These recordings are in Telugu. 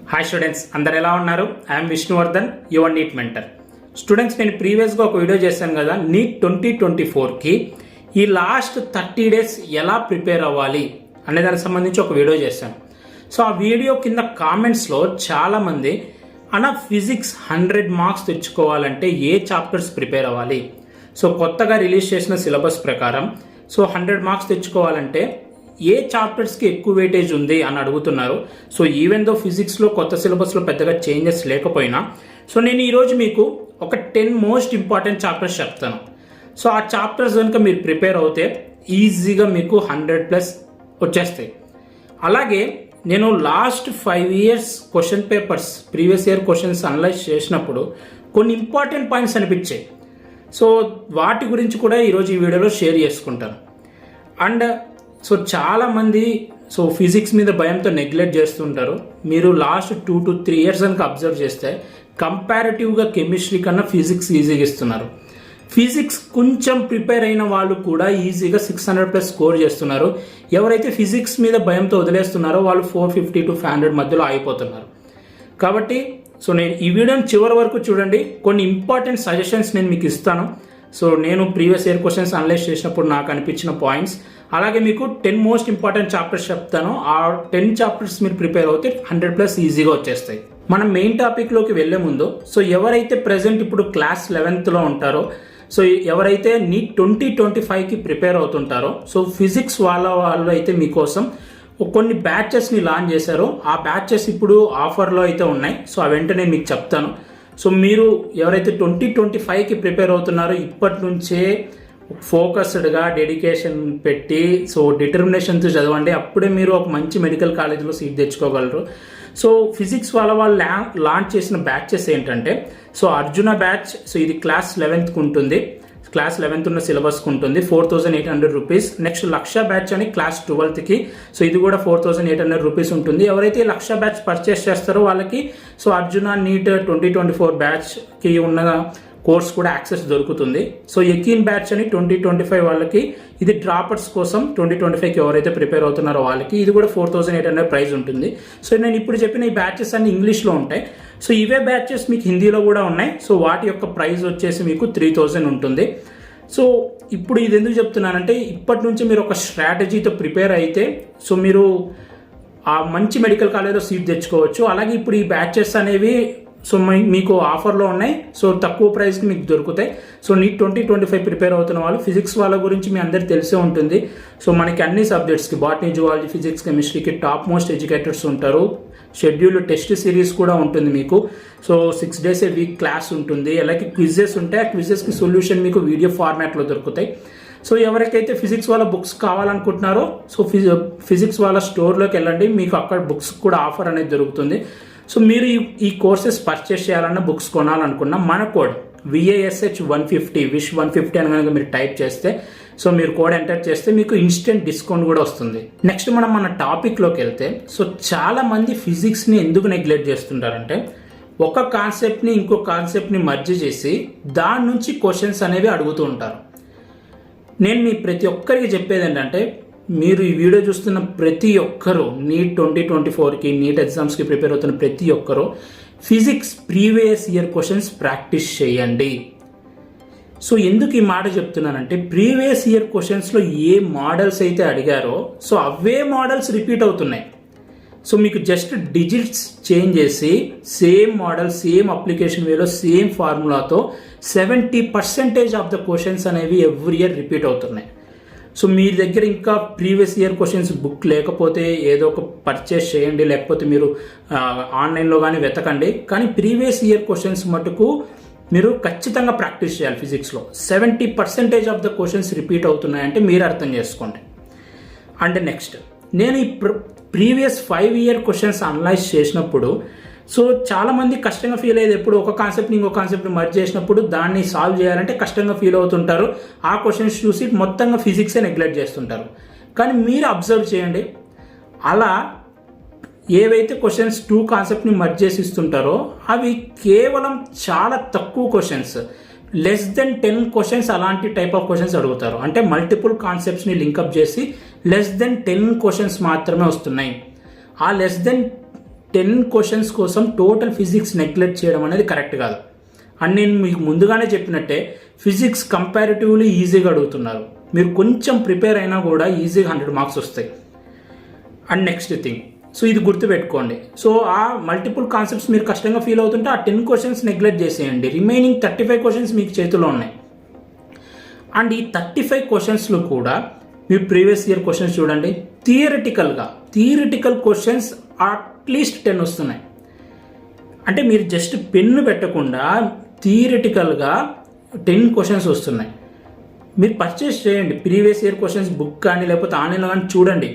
హాయ్ స్టూడెంట్స్, అందరు ఎలా ఉన్నారు? I'm Vishnuvardhan, your NEET mentor. Students, నేను ప్రీవియస్గా ఒక వీడియో చేశాను కదా, నీట్ 2024కి ఈ లాస్ట్ 30 డేస్ ఎలా ప్రిపేర్ అవ్వాలి అనే దానికి సంబంధించి ఒక వీడియో చేశాను. సో ఆ వీడియో కింద కామెంట్స్లో చాలామంది ఫిజిక్స్ 100 మార్క్స్ తెచ్చుకోవాలంటే ఏ చాప్టర్స్ ప్రిపేర్ అవ్వాలి, సో కొత్తగా రిలీజ్ చేసిన సిలబస్ ప్రకారం 100 మార్క్స్ తెచ్చుకోవాలంటే ఏ చాప్టర్స్కి ఎక్కువ వెయిటేజ్ ఉంది అని అడుగుతున్నారు. సో ఈవెన్ దో ఫిజిక్స్లో కొత్త సిలబస్లో పెద్దగా చేంజెస్ లేకపోయినా నేను ఈరోజు మీకు ఒక 10 మోస్ట్ ఇంపార్టెంట్ చాప్టర్స్ చెప్తాను. సో ఆ చాప్టర్స్ కనుక మీరు ప్రిపేర్ అవుతే ఈజీగా మీకు 100+ వచ్చేస్తాయి. అలాగే నేను last 5 years question papers, previous year questions analyse చేసినప్పుడు కొన్ని ఇంపార్టెంట్ పాయింట్స్ అనిపించాయి. సో వాటి గురించి కూడా ఈరోజు ఈ వీడియోలో షేర్ చేసుకుంటాను. అండ్ చాలామంది ఫిజిక్స్ మీద భయంతో నెగ్లెక్ట్ చేస్తుంటారు. మీరు లాస్ట్ 2 to 3 years కనుక అబ్జర్వ్ చేస్తే కంపారిటివ్గా కెమిస్ట్రీ కన్నా ఫిజిక్స్ ఈజీగా ఇస్తున్నారు. ఫిజిక్స్ కొంచెం ప్రిపేర్ అయిన వాళ్ళు కూడా ఈజీగా 600+ స్కోర్ చేస్తున్నారు. ఎవరైతే ఫిజిక్స్ మీద భయంతో వదిలేస్తున్నారో వాళ్ళు 450 to 500 మధ్యలో ఆగిపోతున్నారు. కాబట్టి నేను ఈ వీడియోని చివరి వరకు చూడండి. కొన్ని ఇంపార్టెంట్ సజెషన్స్ నేను మీకు ఇస్తాను. నేను ప్రీవియస్ ఇయర్ క్వశ్చన్స్ అనలైజ్ చేసినప్పుడు నాకు అనిపించిన పాయింట్స్, అలాగే మీకు 10 మోస్ట్ ఇంపార్టెంట్ చాప్టర్స్ చెప్తాను. ఆ 10 చాప్టర్స్ మీరు ప్రిపేర్ అవుతే 100+ ఈజీగా వచ్చేస్తాయి. మనం మెయిన్ టాపిక్లోకి వెళ్లే ముందు ఎవరైతే ప్రెసెంట్ ఇప్పుడు క్లాస్ 11th ఉంటారో, ఎవరైతే నీట్ 2025కి ప్రిపేర్ అవుతుంటారో, ఫిజిక్స్ వాళ్ళు అయితే మీకోసం కొన్ని బ్యాచెస్ని లాంచ్ చేశారు. ఆ బ్యాచెస్ ఇప్పుడు ఆఫర్లో అయితే ఉన్నాయి. ఆ వెంటనే మీకు చెప్తాను. మీరు ఎవరైతే 2025కి ప్రిపేర్ అవుతున్నారో ఇప్పటి నుంచే ఫోకస్డ్గా డెడికేషన్ పెట్టి డిటర్మినేషన్తో చదవండి. అప్పుడే మీరు ఒక మంచి మెడికల్ కాలేజీలో సీట్ తెచ్చుకోగలరు. ఫిజిక్స్ వాళ్ళు లాంచ్ చేసిన బ్యాచెస్ ఏంటంటే అర్జున బ్యాచ్, ఇది క్లాస్ 11th ఉంటుంది. క్లాస్ 11th ఉన్న సిలబస్కి ఉంటుంది, 4800 రూపీస్. నెక్స్ట్ లక్ష బ్యాచ్ అని క్లాస్ 12కి, ఇది కూడా 4800 రూపీస్ ఉంటుంది. ఎవరైతే లక్ష బ్యాచ్ పర్చేస్ చేస్తారో వాళ్ళకి అర్జున నీట్ 2024 బ్యాచ్కి ఉన్న కోర్స్ కూడా యాక్సెస్ దొరుకుతుంది. ఎకీన్ బ్యాచ్ అని 2025 వాళ్ళకి, ఇది డ్రాపర్స్ కోసం 2025కి ఎవరైతే ప్రిపేర్ అవుతున్నారో వాళ్ళకి, ఇది కూడా 4800 ప్రైస్ ఉంటుంది. నేను ఇప్పుడు చెప్పిన ఈ బ్యాచెస్ అన్ని ఇంగ్లీష్లో ఉంటాయి. ఇవే బ్యాచెస్ మీకు హిందీలో కూడా ఉన్నాయి. వాటి యొక్క ప్రైస్ వచ్చేసి మీకు 3000 ఉంటుంది. ఇప్పుడు ఇది ఎందుకు చెప్తున్నానంటే ఇప్పటి నుంచి మీరు ఒక స్ట్రాటజీతో ప్రిపేర్ అయితే మీరు ఆ మంచి మెడికల్ కాలేజ్లో సీట్ తెచ్చుకోవచ్చు. అలాగే ఇప్పుడు ఈ బ్యాచెస్ అనేవి మీకు ఆఫర్లో ఉన్నాయి. తక్కువ ప్రైస్కి మీకు దొరుకుతాయి. నీట్ 2025 ప్రిపేర్ అవుతున్న వాళ్ళు, ఫిజిక్స్ వాళ్ళ గురించి మీ అందరికి తెలిసే ఉంటుంది. మనకి అన్ని సబ్జెక్ట్స్కి, బాటనీ, జువాలజీ, ఫిజిక్స్, కెమిస్ట్రీకి టాప్ మోస్ట్ ఎడ్యుకేటర్స్ ఉంటారు. షెడ్యూల్ టెస్ట్ సిరీస్ కూడా ఉంటుంది మీకు. 6 days a week క్లాస్ ఉంటుంది. అలాగే క్విజెస్ ఉంటాయి. ఆ క్విజెస్కి సొల్యూషన్ మీకు వీడియో ఫార్మాట్లో దొరుకుతాయి. ఎవరికైతే ఫిజిక్స్ వాళ్ళ బుక్స్ కావాలనుకుంటున్నారో ఫిజిక్స్ వాళ్ళ స్టోర్లోకి వెళ్ళండి. మీకు అక్కడ బుక్స్ కూడా ఆఫర్ అనేది దొరుకుతుంది. మీరు ఈ కోర్సెస్ పర్చేస్ చేయాలన్నా, బుక్స్ కొనాలనుకున్నా మన కోడ్ VASH 150 విష్ 150 అని కనుక మీరు టైప్ చేస్తే, మీరు కోడ్ ఎంటర్ చేస్తే మీకు ఇన్స్టెంట్ డిస్కౌంట్ కూడా వస్తుంది. నెక్స్ట్ మనం మన టాపిక్లోకి వెళ్తే, చాలా మంది ఫిజిక్స్ని ఎందుకు నెగ్లెక్ట్ చేస్తుంటారంటే ఒక కాన్సెప్ట్ని ఇంకో కాన్సెప్ట్ని మర్జ్ చేసి దాని నుంచి క్వశ్చన్స్ అనేవి అడుగుతూ ఉంటారు. నేను మీ ప్రతి ఒక్కరికి చెప్పేది ఏంటంటే, మీరు ఈ వీడియో చూస్తున్న ప్రతి ఒక్కరూ నీట్ 2024కి నీట్ ఎగ్జామ్స్కి ప్రిపేర్ అవుతున్న ప్రతి ఒక్కరూ physics previous year questions practice చేయండి. ఎందుకు ఈ మాట చెప్తున్నానంటే, ప్రీవియస్ ఇయర్ క్వశ్చన్స్లో ఏ మోడల్స్ అయితే అడిగారో అవే మోడల్స్ రిపీట్ అవుతున్నాయి. మీకు జస్ట్ డిజిట్స్ చేంజ్ చేసి సేమ్ మోడల్, సేమ్ అప్లికేషన్ వేలో, సేమ్ ఫార్ములాతో 70% ఆఫ్ ద క్వశ్చన్స్ అనేవి ఎవ్రీ ఇయర్ రిపీట్ అవుతున్నాయి. మీ దగ్గర ఇంకా ప్రీవియస్ ఇయర్ క్వశ్చన్స్ బుక్ లేకపోతే ఏదో ఒక పర్చేస్ చేయండి, లేకపోతే మీరు ఆన్లైన్లో కానీ వెతకండి. కానీ ప్రీవియస్ ఇయర్ క్వశ్చన్స్ మటుకు మీరు ఖచ్చితంగా ప్రాక్టీస్ చేయాలి. ఫిజిక్స్లో 70% ఆఫ్ ద క్వశ్చన్స్ రిపీట్ అవుతున్నాయంటే మీరు అర్థం చేసుకోండి. అండ్ నెక్స్ట్, నేను ఈ ప్రీవియస్ 5 year క్వశ్చన్స్ అనలైజ్ చేసినప్పుడు చాలామంది కష్టంగా ఫీల్ అయ్యేది ఎప్పుడు ఒక కాన్సెప్ట్ని ఇంకో కాన్సెప్ట్ని మర్జ్ చేసినప్పుడు దాన్ని సాల్వ్ చేయాలంటే కష్టంగా ఫీల్ అవుతుంటారు. ఆ క్వశ్చన్స్ చూసి మొత్తంగా ఫిజిక్సే నెగ్లెక్ట్ చేస్తుంటారు. కానీ మీరు అబ్జర్వ్ చేయండి, అలా ఏవైతే క్వశ్చన్స్ 2 కాన్సెప్ట్ని మర్జ్ చేసి ఇస్తుంటారో అవి కేవలం చాలా తక్కువ క్వశ్చన్స్, లెస్ దెన్ 10 క్వశ్చన్స్ అలాంటి టైప్ ఆఫ్ క్వశ్చన్స్ అడుగుతారు. అంటే మల్టిపుల్ కాన్సెప్ట్స్ని లింకప్ చేసి లెస్ దెన్ 10 క్వశ్చన్స్ మాత్రమే వస్తున్నాయి. ఆ లెస్ దెన్ 10 క్వశ్చన్స్ కోసం టోటల్ ఫిజిక్స్ నెగ్లెక్ట్ చేయడం అనేది కరెక్ట్ కాదు. అండ్ నేను మీకు ముందుగానే చెప్పినట్టే ఫిజిక్స్ కంపారిటివ్లీ ఈజీగా అడుగుతున్నారు. మీరు కొంచెం ప్రిపేర్ అయినా కూడా ఈజీగా 100 మార్క్స్ వస్తాయి. అండ్ నెక్స్ట్ థింగ్, సో ఇది గుర్తుపెట్టుకోండి. సో ఆ మల్టిపుల్ కాన్సెప్ట్స్ మీరు కష్టంగా ఫీల్ అవుతుంటే ఆ 10 క్వశ్చన్స్ నెగ్లెక్ట్ చేసేయండి. రిమైనింగ్ 35 క్వశ్చన్స్ మీకు చేతిలో ఉన్నాయి. అండ్ ఈ 35 క్వశ్చన్స్లో కూడా మీ ప్రీవియస్ ఇయర్ క్వశ్చన్స్ చూడండి. థియరిటికల్ క్వశ్చన్స్ అట్లీస్ట్ 10 వస్తున్నాయి. అంటే మీరు జస్ట్ పెన్ను పెట్టకుండా థియరిటికల్గా 10 క్వశ్చన్స్ వస్తున్నాయి. మీరు పర్చేస్ చేయండి ప్రీవియస్ ఇయర్ క్వశ్చన్స్ బుక్ కానీ లేకపోతే ఆన్లైన్లో కానీ చూడండి.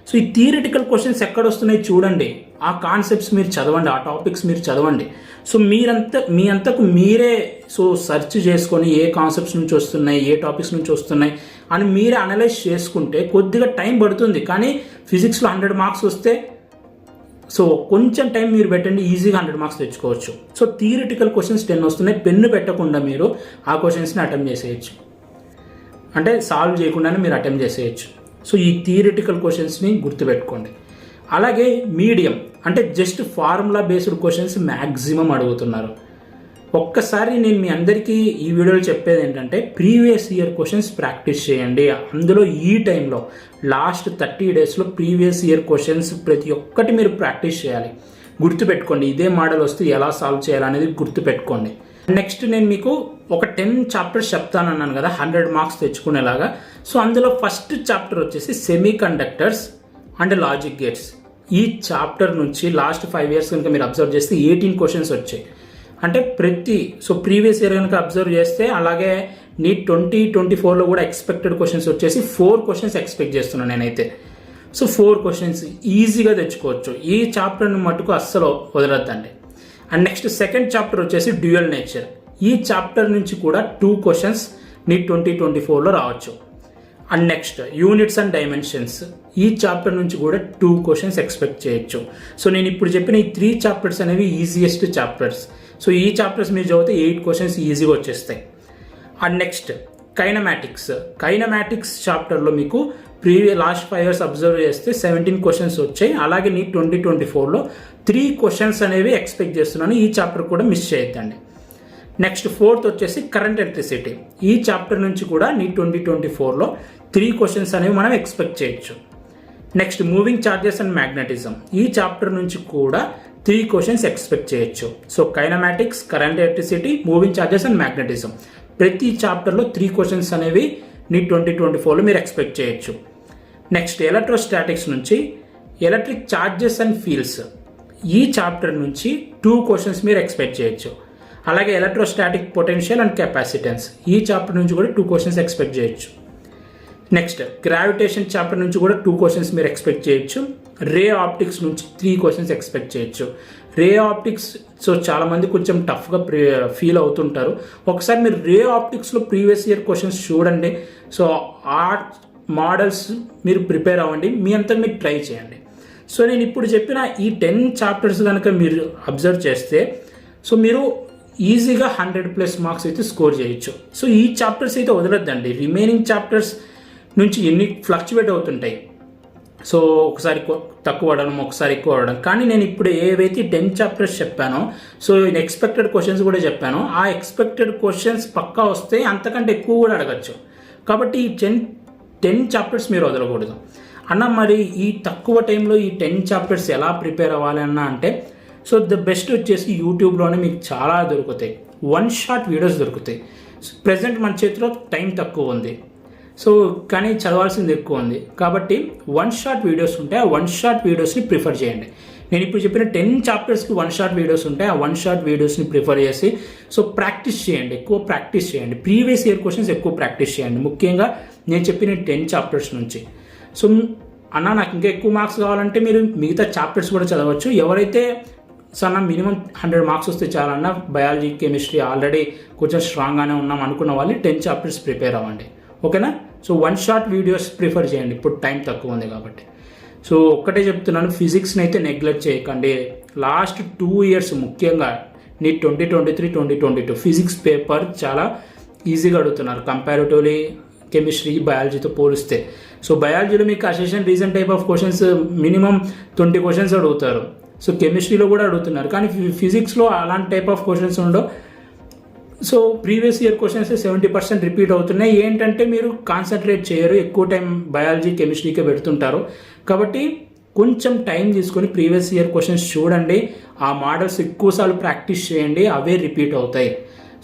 సో ఈ థియరిటికల్ క్వశ్చన్స్ ఎక్కడ వస్తున్నాయి చూడండి. ఆ కాన్సెప్ట్స్ మీరు చదవండి, ఆ టాపిక్స్ మీరు చదవండి. సో మీ అంతకు మీరే సెర్చ్ చేసుకొని ఏ కాన్సెప్ట్స్ నుంచి వస్తున్నాయి, ఏ టాపిక్స్ నుంచి వస్తున్నాయి అని మీరే అనలైజ్ చేసుకుంటే కొద్దిగా టైం పడుతుంది. కానీ ఫిజిక్స్లో 100 మార్క్స్ వస్తే కొంచెం టైం మీరు పెట్టండి, ఈజీగా 100 మార్క్స్ తెచ్చుకోవచ్చు. సో థియరిటికల్ క్వశ్చన్స్ 10 వస్తున్నాయి. పెన్ను పెట్టకుండా మీరు ఆ క్వశ్చన్స్ని అటెంప్ట్ చేసేయచ్చు, అంటే సాల్వ్ చేయకుండానే మీరు అటెంప్ట్ చేసేయచ్చు. సో ఈ థియరిటికల్ క్వశ్చన్స్ని గుర్తుపెట్టుకోండి. అలాగే మీడియం అంటే just formula based questions maximum అడుగుతున్నారు. ఒక్కసారి నేను మీ అందరికీ ఈ వీడియోలో చెప్పేది ఏంటంటే ప్రీవియస్ ఇయర్ క్వశ్చన్స్ ప్రాక్టీస్ చేయండి. అందులో ఈ టైంలో లాస్ట్ 30 డేస్లో ప్రీవియస్ ఇయర్ క్వశ్చన్స్ ప్రతి ఒక్కటి మీరు ప్రాక్టీస్ చేయాలి. గుర్తుపెట్టుకోండి, ఇదే మోడల్ వస్తే ఎలా సాల్వ్ చేయాలనేది గుర్తుపెట్టుకోండి. నెక్స్ట్ నేను మీకు ఒక 10 చాప్టర్స్ చెప్తానన్నాను కదా 100 మార్క్స్ తెచ్చుకునేలాగా. సో అందులో ఫస్ట్ చాప్టర్ వచ్చేసి semi conductors and logic gates. ఈ చాప్టర్ నుంచి లాస్ట్ 5 ఇయర్స్ కనుక మీరు అబ్జర్వ్ చేస్తే 18 క్వశ్చన్స్ వచ్చాయి. అంటే ప్రీవియస్ ఇయర్ కనుక అబ్జర్వ్ చేస్తే అలాగే నీట్ 2024లో కూడా ఎక్స్పెక్టెడ్ క్వశ్చన్స్ వచ్చేసి 4 క్వశ్చన్స్ ఎక్స్పెక్ట్ చేస్తున్నాను నేనైతే. సో 4 క్వశ్చన్స్ ఈజీగా తెచ్చుకోవచ్చు. ఈ చాప్టర్ని మటుకు అస్సలు వదలొద్దండి. అండ్ నెక్స్ట్ సెకండ్ చాప్టర్ వచ్చేసి డ్యూయల్ నేచర్. ఈ చాప్టర్ నుంచి కూడా 2 క్వశ్చన్స్ నీట్ 2024లో రావచ్చు. And next units and dimensions. ఈ చాప్టర్ నుంచి కూడా 2 క్వశ్చన్స్ ఎక్స్పెక్ట్ చేయొచ్చు. సో నేను ఇప్పుడు చెప్పిన ఈ 3 చాప్టర్స్ అనేవి ఈజియెస్ట్ చాప్టర్స్. సో ఈ చాప్టర్స్ మీరు చదివితే 8 క్వశ్చన్స్ ఈజీగా వచ్చేస్తాయి. అండ్ నెక్స్ట్ కైనమాటిక్స్ చాప్టర్లో మీకు లాస్ట్ 5 ఇయర్స్ అబ్జర్వ్ చేస్తే 17 క్వశ్చన్స్ వచ్చాయి. అలాగే నీట్ 2024లో 3 క్వశ్చన్స్ అనేవి ఎక్స్పెక్ట్ చేస్తున్నాను. ఈ చాప్టర్ కూడా మిస్ చేయొద్దండి. నెక్స్ట్ ఫోర్త్ వచ్చేసి కరెంట్ ఎలక్ట్రిసిటీ. ఈ చాప్టర్ నుంచి కూడా నీట్ 2024లో 3 క్వశ్చన్స్ అనేవి మనం ఎక్స్పెక్ట్ చేయొచ్చు. Next moving charges and magnetism. ఈ చాప్టర్ నుంచి కూడా 3 క్వశ్చన్స్ ఎక్స్పెక్ట్ చేయొచ్చు. So kinematics, current electricity, moving charges and magnetism ప్రతి చాప్టర్లో 3 క్వశ్చన్స్ అనేవి నీట్ 2024లో మీరు ఎక్స్పెక్ట్ చేయొచ్చు. నెక్స్ట్ ఎలక్ట్రోస్టాటిక్స్ నుంచి ఎలక్ట్రిక్ చార్జెస్ అండ్ ఫీల్డ్స్. ఈ చాప్టర్ నుంచి 2 క్వశ్చన్స్ మీరు ఎక్స్పెక్ట్ చేయొచ్చు. అలాగే ఎలక్ట్రోస్టాటిక్ పొటెన్షియల్ అండ్ కెపాసిటెన్స్. ఈ చాప్టర్ నుంచి కూడా 2 క్వశ్చన్స్ ఎక్స్పెక్ట్ చేయొచ్చు. నెక్స్ట్ గ్రావిటేషన్ చాప్టర్ నుంచి కూడా 2 క్వశ్చన్స్ మీరు ఎక్స్పెక్ట్ చేయొచ్చు. రే ఆప్టిక్స్ నుంచి 3 క్వశ్చన్స్ ఎక్స్పెక్ట్ చేయొచ్చు. రే ఆప్టిక్స్ చాలా మంది కొంచెం టఫ్గా ఫీల్ అవుతుంటారు. ఒకసారి మీరు రే ఆప్టిక్స్లో ప్రీవియస్ ఇయర్ క్వశ్చన్స్ చూడండి. సో ఆ మోడల్స్ మీరు ప్రిపేర్ అవ్వండి, మీ అంతా మీరు ట్రై చేయండి. సో నేను ఇప్పుడు చెప్పిన ఈ 10 చాప్టర్స్ కనుక మీరు అబ్జర్వ్ చేస్తే మీరు ఈజీగా 100+ మార్క్స్ అయితే స్కోర్ చేయొచ్చు. సో ఈ చాప్టర్స్ అయితే వదలొద్దండి. రిమైనింగ్ చాప్టర్స్ నుంచి ఎన్ని ఫ్లక్చువేట్ అవుతుంటాయి. సో ఒకసారి తక్కువ అవడం, ఒకసారి ఎక్కువ అవడం. కానీ నేను ఇప్పుడు ఏవైతే 10 చాప్టర్స్ చెప్పానో ఎక్స్పెక్టెడ్ క్వశ్చన్స్ కూడా చెప్పాను. ఆ ఎక్స్పెక్టెడ్ క్వశ్చన్స్ పక్కా వస్తే అంతకంటే ఎక్కువ కూడా అడగచ్చు. కాబట్టి ఈ 10 చాప్టర్స్ మీరు వదలకూడదు అన్న. మరి ఈ తక్కువ టైంలో ఈ 10 చాప్టర్స్ ఎలా ప్రిపేర్ అవ్వాలి అన్న అంటే ద బెస్ట్ వచ్చేసి యూట్యూబ్లోనే మీకు చాలా దొరుకుతాయి. 1 షాట్ వీడియోస్ దొరుకుతాయి. ప్రెసెంట్ మన చేతిలో టైం తక్కువ ఉంది, కానీ చదవాల్సింది ఎక్కువ ఉంది. కాబట్టి 1 షాట్ వీడియోస్ ఉంటాయి. ఆ 1 షాట్ వీడియోస్ని ప్రిఫర్ చేయండి. నేను ఇప్పుడు చెప్పిన 10 చాప్టర్స్కి 1 షాట్ వీడియోస్ ఉంటాయి. ఆ 1 షాట్ వీడియోస్ని ప్రిఫర్ చేసి ప్రాక్టీస్ చేయండి, ఎక్కువ ప్రాక్టీస్ చేయండి. ప్రీవియస్ ఇయర్ క్వశ్చన్స్ ఎక్కువ ప్రాక్టీస్ చేయండి, ముఖ్యంగా నేను చెప్పిన 10 చాప్టర్స్ నుంచి. అన్న నాకు ఇంకా ఎక్కువ మార్క్స్ కావాలంటే మీరు మిగతా చాప్టర్స్ కూడా చదవచ్చు. ఎవరైతే నా మినిమం 100 మార్క్స్ వస్తే చాలన్నా, బయాలజీ, కెమిస్ట్రీ ఆల్రెడీ కొంచెం స్ట్రాంగ్గానే ఉన్నాం అనుకున్న వాళ్ళు 10 చాప్టర్స్ ప్రిపేర్ అవ్వండి, ఓకేనా? 1 షాట్ వీడియోస్ ప్రిఫర్ చేయండి, ఇప్పుడు టైం తక్కువ ఉంది కాబట్టి. ఒక్కటే చెప్తున్నాను, ఫిజిక్స్ని అయితే నెగ్లెక్ట్ చేయకండి. లాస్ట్ 2 ఇయర్స్ ముఖ్యంగా నీట్ 2023, 2022 ఫిజిక్స్ పేపర్ చాలా ఈజీగా అడుగుతున్నారు కంపారిటివ్లీ కెమిస్ట్రీ, బయాలజీతో పోలిస్తే. బయాలజీలో మీకు assertion reason type of questions minimum 20 questions అడుగుతారు. సో కెమిస్ట్రీలో కూడా అడుగుతున్నారు, కానీ ఫిజిక్స్లో అలాంటి టైప్ ఆఫ్ క్వశ్చన్స్ ఉండవు. So previous year questions 70% repeat అవుతున్నాయి. ఏంటంటే మీరు కాన్సన్ట్రేట్ చేయరు, ఎక్కువ టైం బయాలజీ కెమిస్ట్రీకే పెడుతుంటారు. కాబట్టి కొంచెం టైం తీసుకొని ప్రీవియస్ ఇయర్ క్వశ్చన్స్ చూడండి, ఆ మోడల్స్ ఎక్కువసార్లు ప్రాక్టీస్ చేయండి, అవే రిపీట్ అవుతాయి.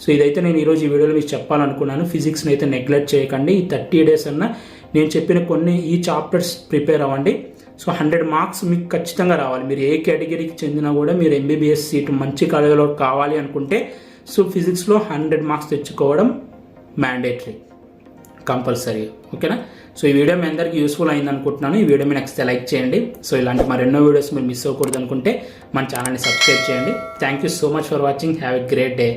సో ఇదైతే నేను ఈరోజు ఈ వీడియోలో మీకు చెప్పాలనుకున్నాను. ఫిజిక్స్ని అయితే నెగ్లెక్ట్ చేయకండి. ఈ 30 days అన్న నేను చెప్పిన కొన్ని ఈ చాప్టర్స్ ప్రిపేర్ అవ్వండి. సో 100 మార్క్స్ మీకు ఖచ్చితంగా రావాలి. మీరు ఏ కేటగిరీకి చెందినా కూడా మీరు MBBS సీటు మంచి కాలేజీలో కావాలి అనుకుంటే సో ఫిజిక్స్లో 100 మార్క్స్ తెచ్చుకోవడం మ్యాండేటరీ, కంపల్సరీ. ఓకేనా? సో ఈ వీడియో మీ అందరికీ యూస్ఫుల్ అయింది అనుకుంటున్నాను. ఈ వీడియో మీరు నచ్చితే లైక్ చేయండి. సో ఇలాంటి మరెన్నో వీడియోస్ మీరు మిస్ అవ్వకూడదు అనుకుంటే మన ఛానల్ని సబ్స్క్రైబ్ చేయండి. Thank you so much for watching. Have a great day.